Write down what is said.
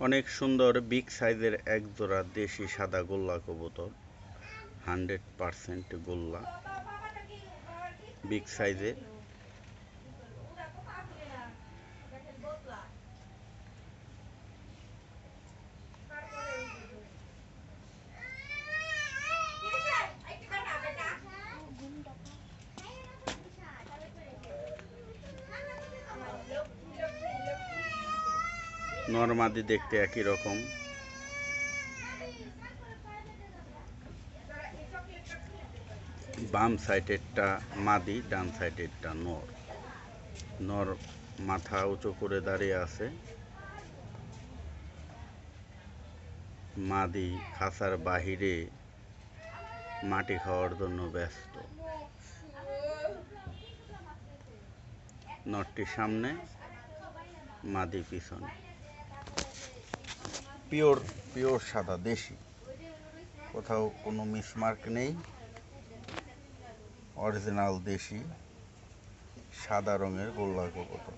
অনেক সুন্দর বিগ সাইজের এক জোড়া দেশি সাদা গোল্লা কবুতর। 100% গোল্লা, বিগ সাইজের। নর মাদি দেখতে একই রকম। বাম সাইডেরটা মাদি, ডান সাইডেরটা নর। নর মাথা উঁচু করে দাঁড়িয়ে আছে, মাদি খাঁচার বাহিরে মাটি খাওয়ার জন্য ব্যস্ত। নরটি সামনে, মাদি পিছনে। পিওর পিওর সাদা দেশি, কোথাও কোনো মিসমার্ক নেই। অরিজিনাল দেশি সাদা রঙের গোল্লা কবুতর।